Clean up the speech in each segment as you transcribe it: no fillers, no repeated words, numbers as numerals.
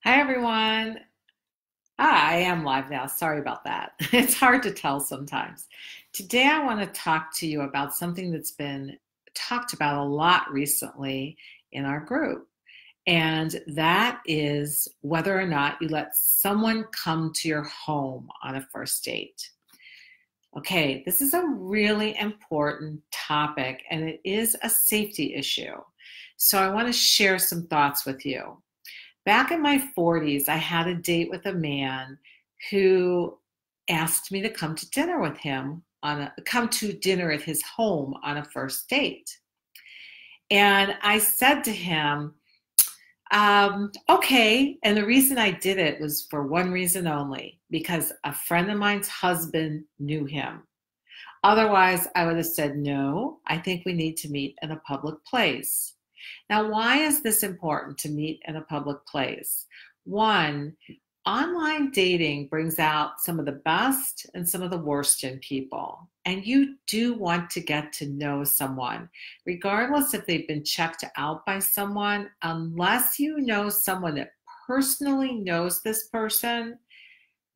Hi, everyone. I am live now. Sorry about that. It's hard to tell sometimes. Today, I want to talk to you about something that's been talked about a lot recently in our group, and that is whether or not you let someone come to your home on a first date. Okay, this is a really important topic, and it is a safety issue. So, I want to share some thoughts with you. Back in my 40s, I had a date with a man who asked me to come to dinner with him come to dinner at his home on a first date. And I said to him, okay. And the reason I did it was for one reason only, because a friend of mine's husband knew him. Otherwise, I would have said, no, I think we need to meet in a public place. Now, why is this important to meet in a public place? One, online dating brings out some of the best and some of the worst in people. And you do want to get to know someone, regardless if they've been checked out by someone, unless you know someone that personally knows this person.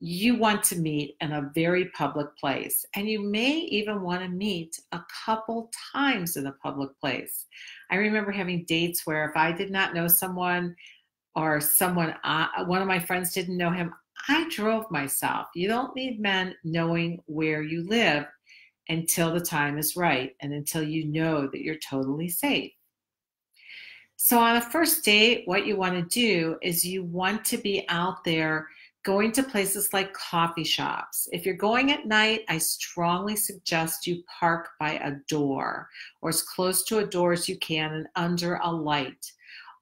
You want to meet in a very public place, and you may even want to meet a couple times in a public place. I remember having dates where if I did not know someone or one of my friends didn't know him, I drove myself. You don't need men knowing where you live until the time is right and until you know that you're totally safe. So on a first date, what you want to do is you want to be out there going to places like coffee shops. If you're going at night, I strongly suggest you park by a door or as close to a door as you can and under a light.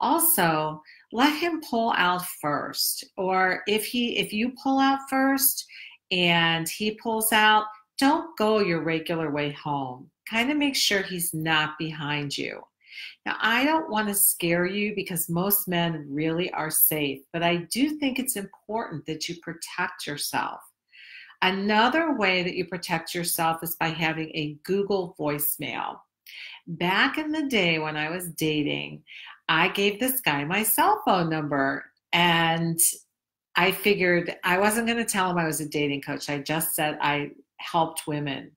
Also, let him pull out first. Or if you pull out first and he pulls out, don't go your regular way home. Kind of make sure he's not behind you. Now, I don't want to scare you because most men really are safe, but I do think it's important that you protect yourself. Another way that you protect yourself is by having a Google voicemail. Back in the day when I was dating, I gave this guy my cell phone number, and I figured I wasn't going to tell him I was a dating coach. I just said I helped women.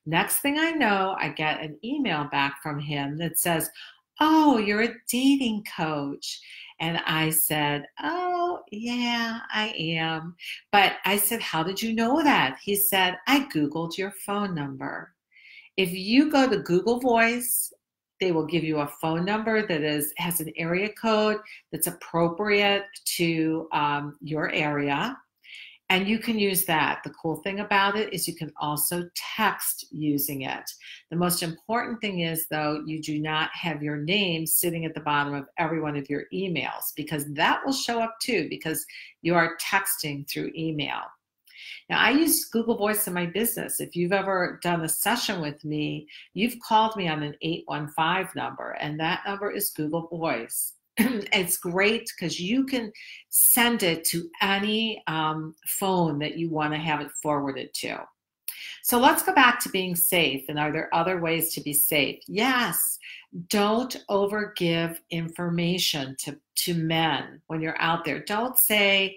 Next thing I know, I get an email back from him that says, "Oh, you're a dating coach." And I said, "Oh, yeah, I am." But I said, "How did you know that?" He said, "I Googled your phone number." If you go to Google Voice, they will give you a phone number that has an area code that's appropriate to your area. And you can use that. The cool thing about it is you can also text using it. The most important thing is, though, you do not have your name sitting at the bottom of every one of your emails, because that will show up too, because you are texting through email. Now, I use Google Voice in my business. If you've ever done a session with me, you've called me on an 815 number, and that number is Google Voice. It's great because you can send it to any phone that you want to have it forwarded to. So let's go back to being safe. And are there other ways to be safe? Yes. Don't overgive information to men when you're out there. Don't say,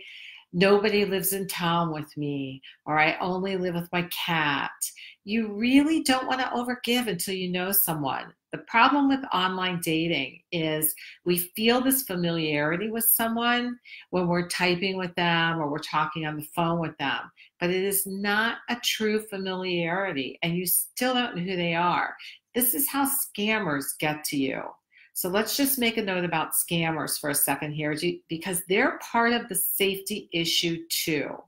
"Nobody lives in town with me," or "I only live with my cat." You really don't want to overgive until you know someone. The problem with online dating is we feel this familiarity with someone when we're typing with them or we're talking on the phone with them, but it is not a true familiarity, and you still don't know who they are. This is how scammers get to you. So let's just make a note about scammers for a second here, because they're part of the safety issue too.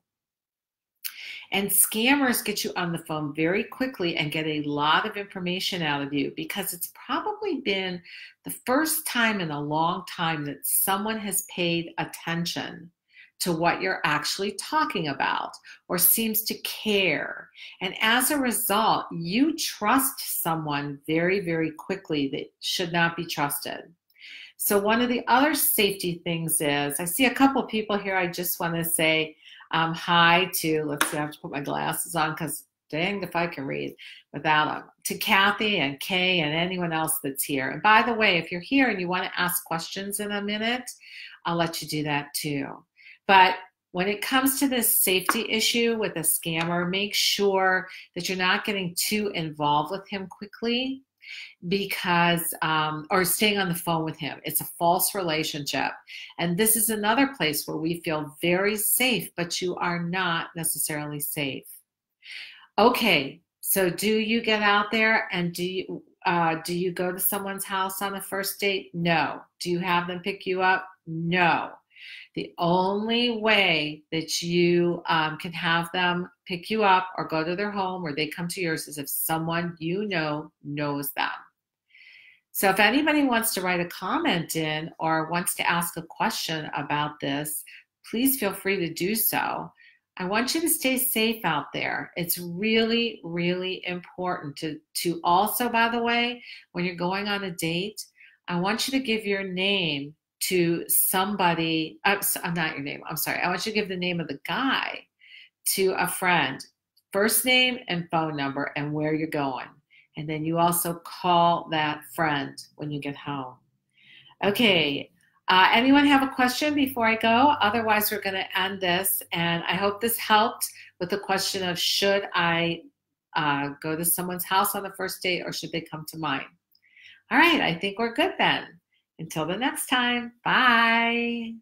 And scammers get you on the phone very quickly and get a lot of information out of you, because it's probably been the first time in a long time that someone has paid attention to what you're actually talking about or seems to care. And as a result, you trust someone very, very quickly that should not be trusted. So one of the other safety things is, I see a couple of people here I just want to say hi to. Let's see, I have to put my glasses on because dang if I can read. without them. To Kathy and Kay and anyone else that's here. And by the way, if you're here and you want to ask questions in a minute, I'll let you do that too. But when it comes to this safety issue with a scammer, make sure that you're not getting too involved with him quickly, because or staying on the phone with him. It's a false relationship. And this is another place where we feel very safe, but you are not necessarily safe. Okay, so do you get out there and do you go to someone's house on a first date? No. Do you have them pick you up? No. The only way that you can have them pick you up or go to their home or they come to yours is if someone you know knows them. So if anybody wants to write a comment in or wants to ask a question about this, please feel free to do so. I want you to stay safe out there. It's really, really important to also, by the way, when you're going on a date, I want you to give your name to somebody, not your name, I'm sorry. I want you to give the name of the guy to a friend, first name and phone number and where you're going. And then you also call that friend when you get home. Okay, anyone have a question before I go? Otherwise, we're going to end this. And I hope this helped with the question of should I go to someone's house on the first date or should they come to mine? All right, I think we're good then. Until the next time, bye.